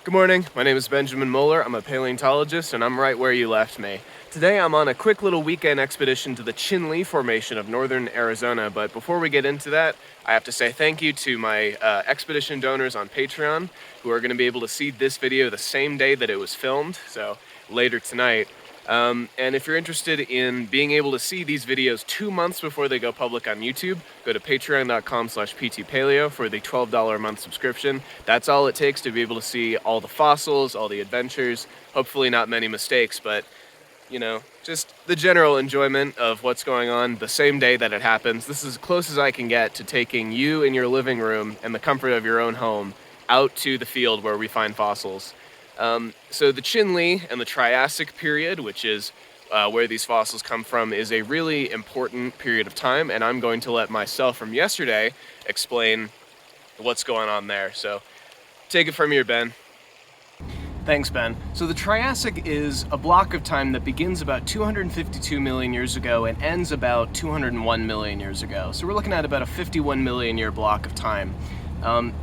Good morning, my name is Benjamin Mohler. I'm a paleontologist and I'm right where you left me. Today I'm on a quick little weekend expedition to the Chinle Formation of northern Arizona, but before we get into that, I have to say thank you to my expedition donors on Patreon who are going to be able to see this video the same day that it was filmed, so later tonight. And if you're interested in being able to see these videos 2 months before they go public on YouTube, go to patreon.com/ptpaleo for the $12 a month subscription. That's all it takes to be able to see all the fossils, all the adventures, hopefully not many mistakes, but, you know, just the general enjoyment of what's going on the same day that it happens. This is as close as I can get to taking you in your living room and the comfort of your own home out to the field where we find fossils. So the Chinle and the Triassic period, which is where these fossils come from, is a really important period of time, and I'm going to let myself from yesterday explain what's going on there. So take it from here, Ben. Thanks, Ben. So the Triassic is a block of time that begins about 252 million years ago and ends about 201 million years ago. So we're looking at about a 51 million year block of time.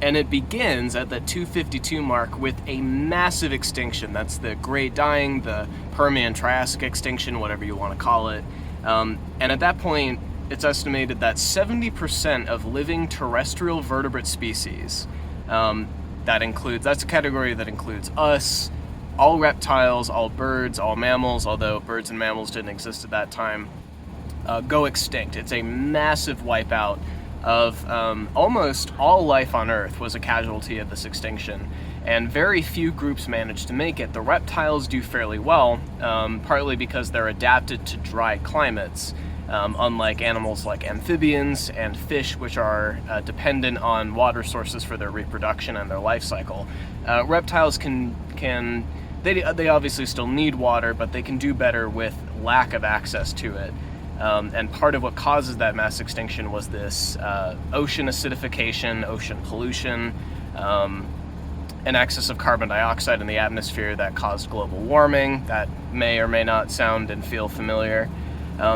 And it begins at the 252 mark with a massive extinction. That's the Great Dying, the Permian-Triassic extinction, whatever you want to call it. And at that point, it's estimated that 70% of living terrestrial vertebrate species, that's a category that includes us, all reptiles, all birds, all mammals, although birds and mammals didn't exist at that time, go extinct. It's a massive wipeout of almost all life on Earth was a casualty of this extinction, and very few groups managed to make it. The reptiles do fairly well, partly because they're adapted to dry climates, unlike animals like amphibians and fish, which are dependent on water sources for their reproduction and their life cycle. Reptiles they obviously still need water, but they can do better with lack of access to it. And part of what causes that mass extinction was this ocean acidification, ocean pollution, an excess of carbon dioxide in the atmosphere that caused global warming. That may or may not sound and feel familiar.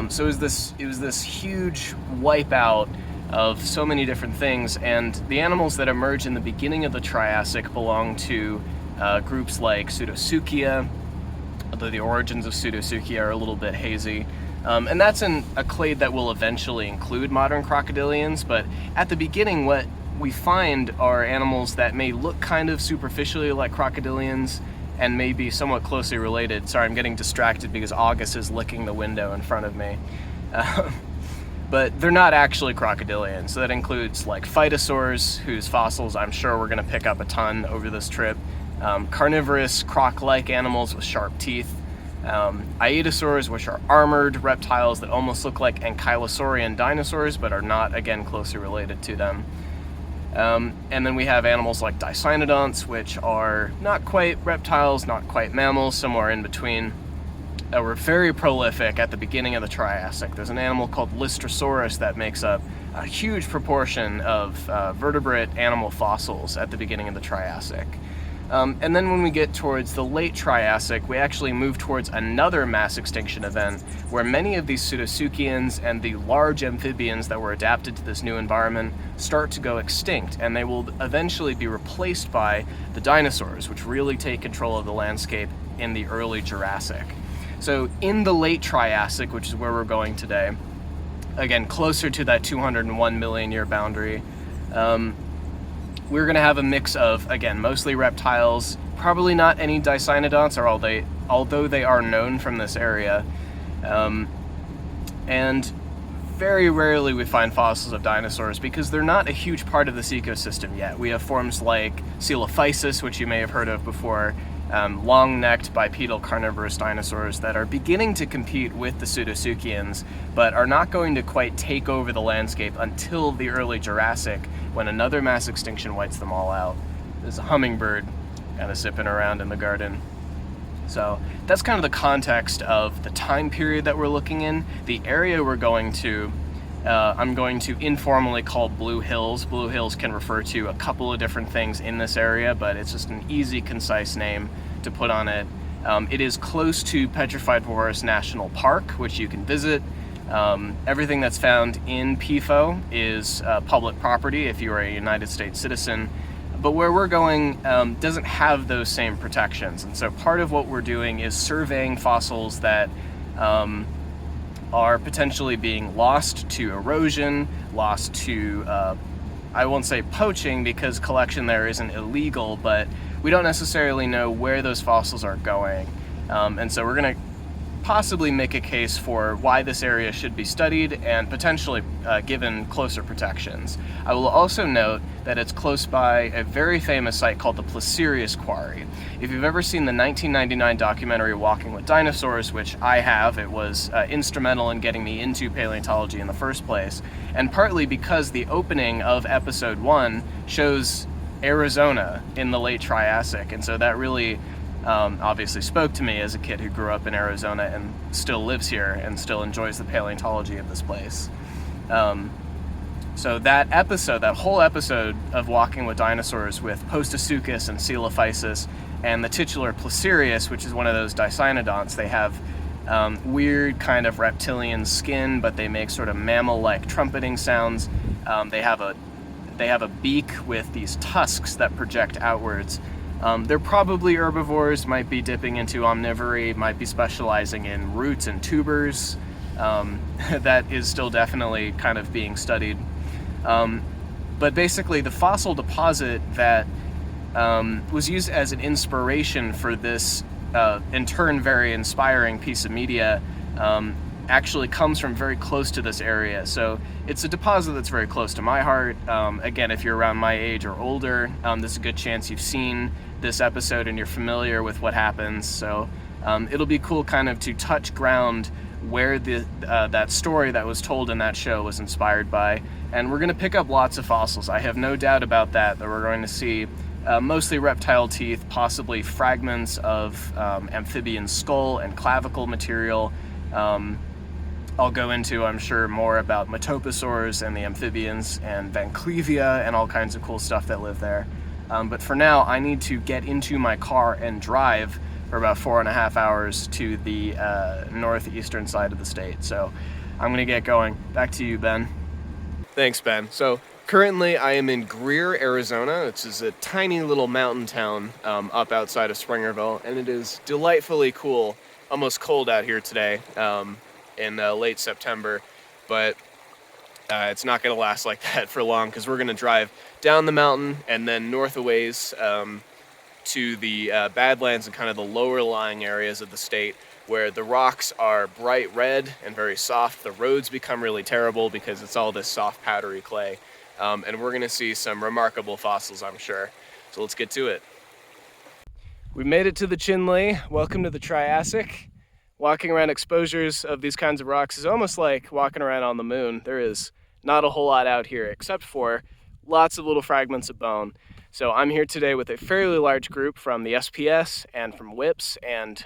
So it was this huge wipeout of so many different things, and the animals that emerged in the beginning of the Triassic belong to groups like Pseudotsuchia, although the origins of Pseudotsuchia are a little bit hazy. And that's a clade that will eventually include modern crocodilians, but at the beginning what we find are animals that may look kind of superficially like crocodilians and may be somewhat closely related. Sorry, I'm getting distracted because August is licking the window in front of me. But they're not actually crocodilians. So that includes like phytosaurs, whose fossils I'm sure we're going to pick up a ton over this trip, carnivorous croc-like animals with sharp teeth, Aedosaurs, which are armored reptiles that almost look like ankylosaurian dinosaurs but are not, again, closely related to them. And then we have animals like Dicynodonts, which are not quite reptiles, not quite mammals, somewhere in between. Were very prolific at the beginning of the Triassic. There's an animal called Lystrosaurus that makes up a huge proportion of vertebrate animal fossils at the beginning of the Triassic. And then when we get towards the late Triassic, we actually move towards another mass extinction event where many of these Pseudotsuchians and the large amphibians that were adapted to this new environment start to go extinct, and they will eventually be replaced by the dinosaurs, which really take control of the landscape in the early Jurassic. So in the late Triassic, which is where we're going today, again, closer to that 201 million year boundary, we're going to have a mix of, again, mostly reptiles, probably not any Dicynodonts, although they are known from this area. And very rarely we find fossils of dinosaurs because they're not a huge part of this ecosystem yet. We have forms like Coelophysis, which you may have heard of before, long-necked bipedal carnivorous dinosaurs that are beginning to compete with the Pseudotsuchians, but are not going to quite take over the landscape until the early Jurassic, when another mass extinction wipes them all out. There's a hummingbird kind of zipping around in the garden. So that's kind of the context of the time period that we're looking in. The area we're going to, I'm going to informally call Blue Hills. Blue Hills can refer to a couple of different things in this area, but it's just an easy, concise name to put on it. It is close to Petrified Forest National Park, which you can visit. Everything that's found in PFO is public property if you are a United States citizen. But where we're going doesn't have those same protections. And so part of what we're doing is surveying fossils that are potentially being lost to erosion, lost to, I won't say poaching because collection there isn't illegal, but we don't necessarily know where those fossils are going. And so we're going to possibly make a case for why this area should be studied and potentially given closer protections. I will also note that it's close by a very famous site called the Placerius Quarry. If you've ever seen the 1999 documentary Walking with Dinosaurs, which I have, it was instrumental in getting me into paleontology in the first place, and partly because the opening of episode 1 shows Arizona in the late Triassic, and so that really obviously spoke to me as a kid who grew up in Arizona and still lives here and still enjoys the paleontology of this place. So that episode, that whole episode of Walking with Dinosaurs with Postosuchus and Coelophysis and the titular Placerius, which is one of those dicynodonts, they have weird kind of reptilian skin, but they make sort of mammal-like trumpeting sounds. They have a beak with these tusks that project outwards. They're probably herbivores, might be dipping into omnivory, might be specializing in roots and tubers. That is still definitely kind of being studied. But basically the fossil deposit that was used as an inspiration for this, in turn very inspiring piece of media, actually comes from very close to this area. So it's a deposit that's very close to my heart. Again, if you're around my age or older, there's a good chance you've seen this episode and you're familiar with what happens. So it'll be cool kind of to touch ground where that story that was told in that show was inspired by. And we're going to pick up lots of fossils. I have no doubt about that we're going to see mostly reptile teeth, possibly fragments of amphibian skull and clavicle material. I'll go into, I'm sure, more about metoposaurs and the amphibians and Van Clevia and all kinds of cool stuff that live there. But for now, I need to get into my car and drive for about 4.5 hours to the northeastern side of the state. So I'm going to get going. Back to you, Ben. Thanks, Ben. So currently I am in Greer, Arizona. This is a tiny little mountain town up outside of Springerville, and it is delightfully cool, almost cold out here today in late September, but it's not going to last like that for long because we're going to drive down the mountain and then north a ways to the Badlands and kind of the lower lying areas of the state where the rocks are bright red and very soft. The roads become really terrible because it's all this soft powdery clay. And we're going to see some remarkable fossils, I'm sure. So let's get to it. We made it to the Chinle. Welcome to the Triassic. Walking around exposures of these kinds of rocks is almost like walking around on the moon. There is not a whole lot out here except for lots of little fragments of bone. So I'm here today with a fairly large group from the SPS and from WIPS and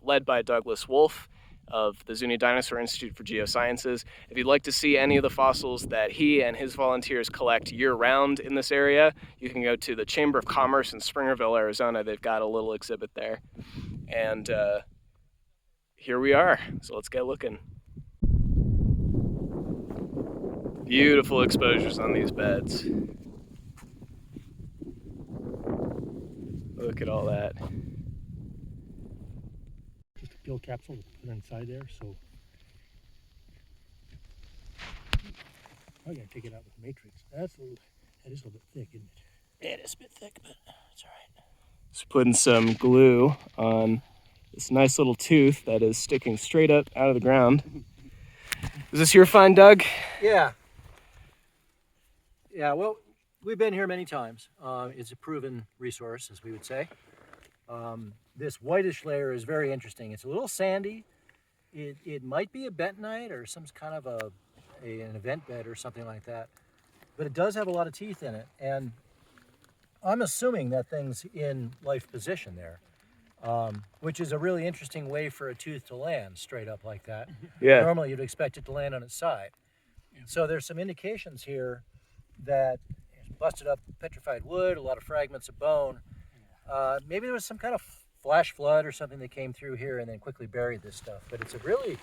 led by Douglas Wolfe of the Zuni Dinosaur Institute for Geosciences. If you'd like to see any of the fossils that he and his volunteers collect year-round in this area, you can go to the Chamber of Commerce in Springerville, Arizona. They've got a little exhibit there. And here we are, so let's get looking. Beautiful exposures on these beds. Look at all that. Just a gill capsule to put inside there, so I gotta take it out with the matrix. That is a little bit thick, isn't it? It is a bit thick, but it's all right. Just putting some glue on this nice little tooth that is sticking straight up out of the ground. Is this your find, Doug? Yeah. Yeah, well, we've been here many times. It's a proven resource, as we would say. This whitish layer is very interesting. It's a little sandy. It might be a bentonite or some kind of an event bed or something like that. But it does have a lot of teeth in it. And I'm assuming that thing's in life position there, which is a really interesting way for a tooth to land straight up like that. Yeah. Normally you'd expect it to land on its side. So there's some indications here that busted up petrified wood, a lot of fragments of bone. Maybe there was some kind of flash flood or something that came through here and then quickly buried this stuff. But it's a really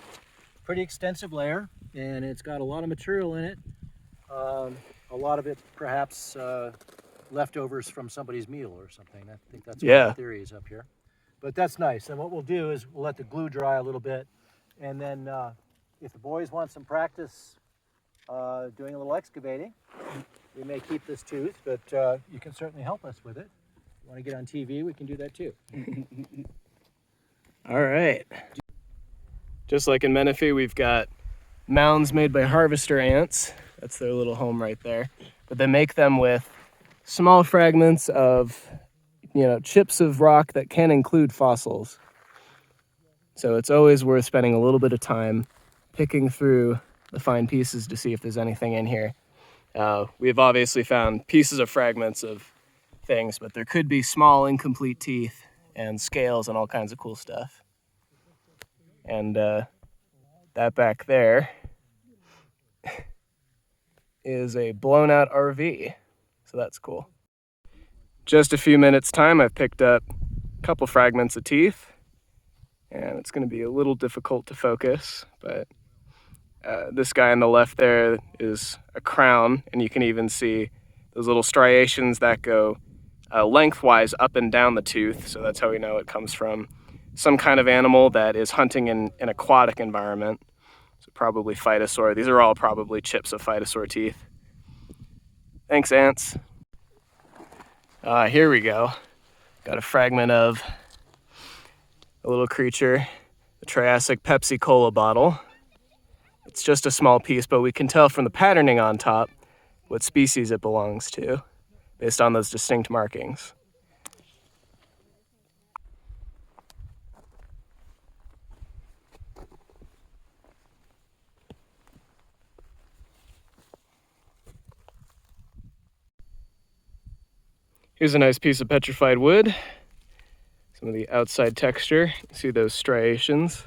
pretty extensive layer, and it's got a lot of material in it. A lot of it perhaps leftovers from somebody's meal or something. I think that's one Yeah. of the theories up here. But that's nice. And what we'll do is we'll let the glue dry a little bit. And then if the boys want some practice doing a little excavating, we may keep this tooth, but you can certainly help us with it. If you want to get on TV, we can do that too. All right. Just like in Menifee, we've got mounds made by harvester ants. That's their little home right there. But they make them with small fragments of, chips of rock that can include fossils. So it's always worth spending a little bit of time picking through the fine pieces to see if there's anything in here. We've obviously found pieces of fragments of things, but there could be small incomplete teeth and scales and all kinds of cool stuff. And that back there is a blown out RV, so that's cool. Just a few minutes time, I've picked up a couple fragments of teeth, and it's going to be a little difficult to focus, but this guy on the left there is a crown, and you can even see those little striations that go lengthwise up and down the tooth, so that's how we know it comes from some kind of animal that is hunting in an aquatic environment. So probably phytosaur. These are all probably chips of phytosaur teeth. Thanks, ants. Here we go. Got a fragment of a little creature, the Triassic Pepsi Cola bottle. It's just a small piece, but we can tell from the patterning on top what species it belongs to, based on those distinct markings. Here's a nice piece of petrified wood. Some of the outside texture. You see those striations.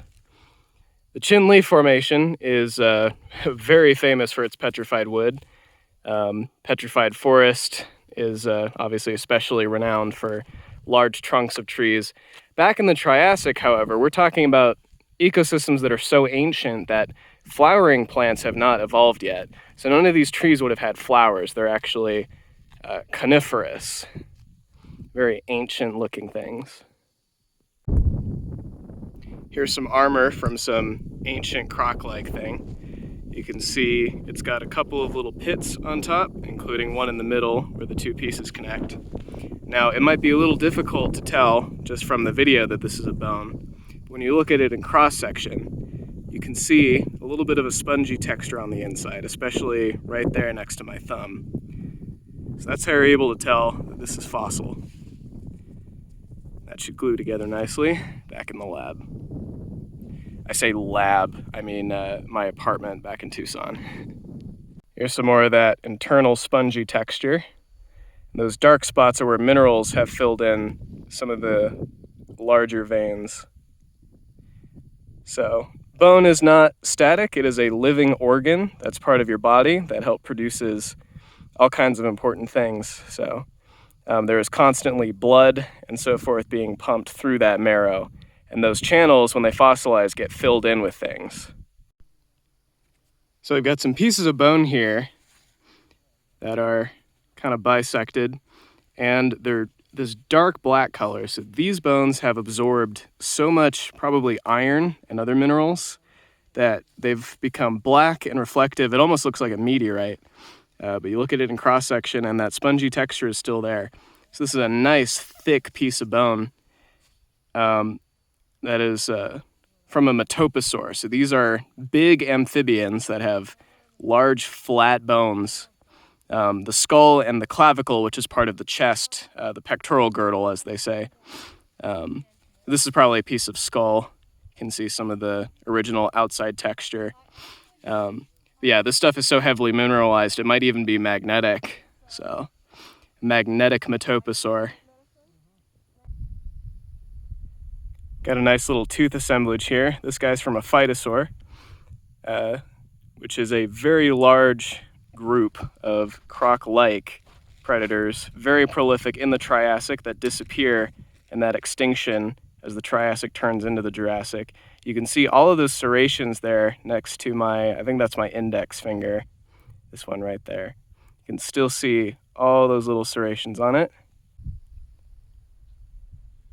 The Chinle Formation is very famous for its petrified wood. Petrified forest is obviously especially renowned for large trunks of trees. Back in the Triassic, however, we're talking about ecosystems that are so ancient that flowering plants have not evolved yet. So none of these trees would have had flowers. They're actually coniferous, very ancient looking things. Here's some armor from some ancient croc-like thing. You can see it's got a couple of little pits on top, including one in the middle where the two pieces connect. Now, it might be a little difficult to tell just from the video that this is a bone. When you look at it in cross-section, you can see a little bit of a spongy texture on the inside, especially right there next to my thumb. So that's how you're able to tell that this is fossil. That should glue together nicely back in the lab. I say lab, I mean my apartment back in Tucson. Here's some more of that internal spongy texture. Those dark spots are where minerals have filled in some of the larger veins. So, bone is not static, it is a living organ that's part of your body that produces all kinds of important things. So there is constantly blood and so forth being pumped through that marrow. And those channels, when they fossilize, get filled in with things. So I've got some pieces of bone here that are kind of bisected, and they're this dark black color. So these bones have absorbed so much probably iron and other minerals that they've become black and reflective. It almost looks like a meteorite. But you look at it in cross-section and that spongy texture is still there. So this is a nice thick piece of bone that is from a metoposaur. So these are big amphibians that have large flat bones. The skull and the clavicle, which is part of the chest, the pectoral girdle, as they say. This is probably a piece of skull. You can see some of the original outside texture. Yeah, this stuff is so heavily mineralized, it might even be magnetic. So, magnetic metoposaur. Got a nice little tooth assemblage here. This guy's from a phytosaur, which is a very large group of croc-like predators, very prolific in the Triassic that disappear in that extinction as the Triassic turns into the Jurassic. You can see all of those serrations there next to I think that's my index finger, this one right there. You can still see all those little serrations on it.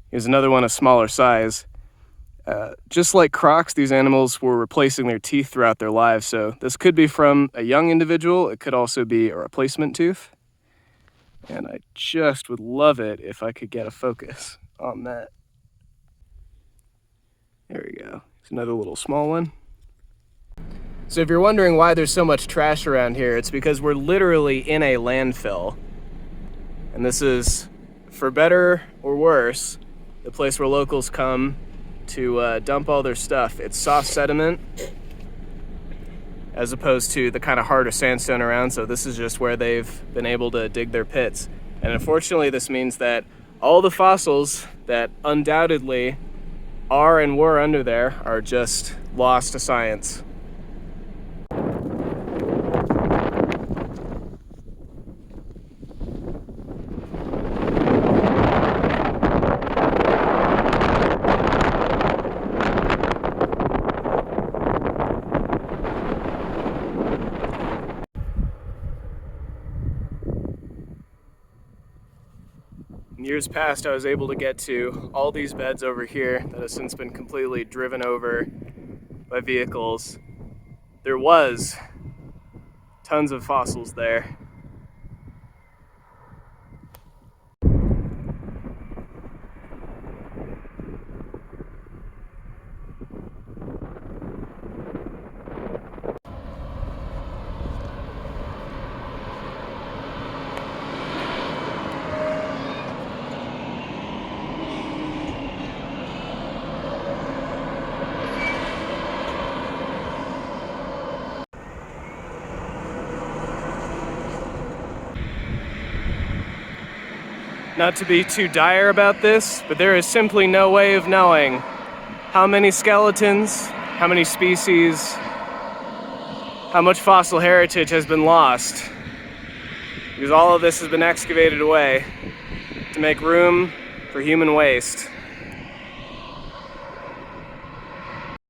Here's another one of smaller size. Just like crocs, these animals were replacing their teeth throughout their lives, so this could be from a young individual. It could also be a replacement tooth. And I just would love it if I could get a focus on that. There we go. It's another little small one. So if you're wondering why there's so much trash around here, it's because we're literally in a landfill. And this is, for better or worse, the place where locals come to dump all their stuff. It's soft sediment as opposed to the kind of harder sandstone around, so this is just where they've been able to dig their pits. And unfortunately, this means that all the fossils that undoubtedly are and were under there are just lost to science. In years past, I was able to get to all these beds over here that have since been completely driven over by vehicles. There was tons of fossils there. Not to be too dire about this, but there is simply no way of knowing how many skeletons, how many species, how much fossil heritage has been lost, because all of this has been excavated away to make room for human waste.